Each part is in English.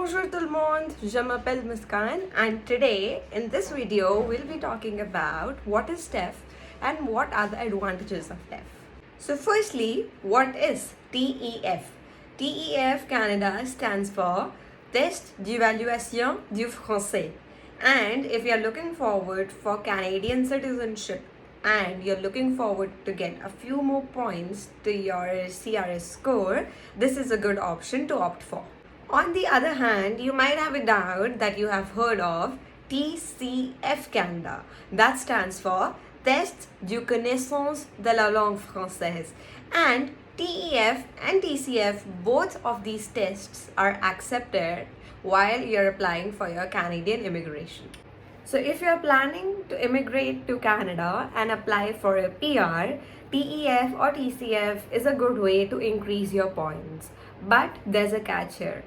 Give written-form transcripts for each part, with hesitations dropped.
Bonjour tout le monde, je m'appelle Muskan and today in this video we'll be talking about what is TEF and what are the advantages of TEF. So firstly, what is TEF? TEF Canada stands for Test d'Évaluation du Français, and if you're looking forward for Canadian citizenship and you're looking forward to get a few more points to your CRS score, this is a good option to opt for. On the other hand, you might have a doubt that you have heard of TCF Canada. That stands for Test de connaissance de la langue française. And TEF and TCF, both of these tests are accepted while you're applying for your Canadian immigration. So if you're planning to immigrate to Canada and apply for a PR, TEF or TCF is a good way to increase your points. But there's a catch here.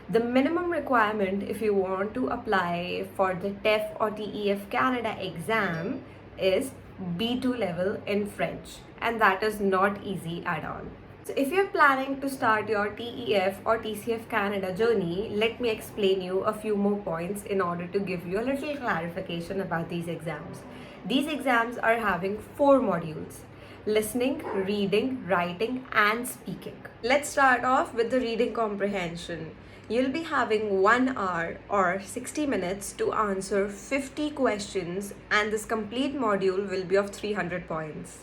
The minimum requirement if you want to apply for the TEF or TEF Canada exam is B2 level in French, and that is not easy at all. So if you're planning to start your TEF or TCF Canada journey, let me explain you a few more points in order to give you a little clarification about these exams. These exams are having 4 modules: listening, reading, writing, and speaking. Let's start off with the reading comprehension. You'll be having 1 hour or 60 minutes to answer 50 questions, and this complete module will be of 300 points.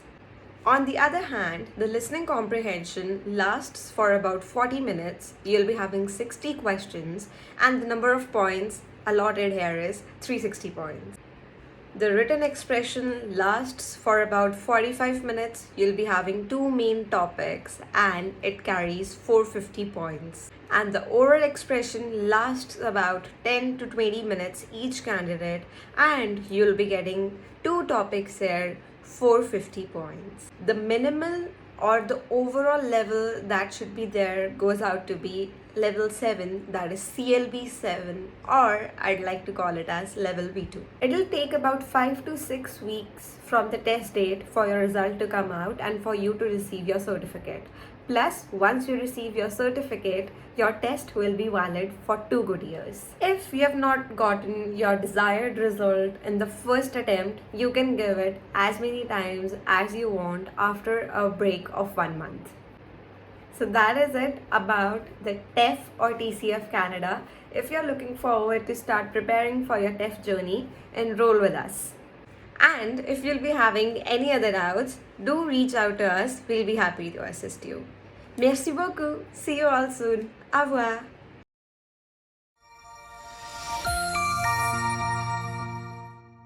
On the other hand, the listening comprehension lasts for about 40 minutes. You'll be having 60 questions, and the number of points allotted here is 360 points. The written expression lasts for about 45 minutes. You'll be having 2 main topics and it carries 450 points. And the oral expression lasts about 10 to 20 minutes each candidate, and you'll be getting 2 topics here, 450 points. The minimal or the overall level that should be there goes out to be level 7, that is CLB 7, or I'd like to call it as level B2. It'll take about 5 to 6 weeks from the test date for your result to come out and for you to receive your certificate. Plus, once you receive your certificate, your test will be valid for 2 good years. If you have not gotten your desired result in the first attempt, you can give it as many times as you want after a break of 1 month. So that is it about the TEF or TCF Canada. If you're looking forward to start preparing for your TEF journey, enroll with us. And if you'll be having any other doubts, do reach out to us. We'll be happy to assist you. Merci beaucoup. See you all soon. Au revoir.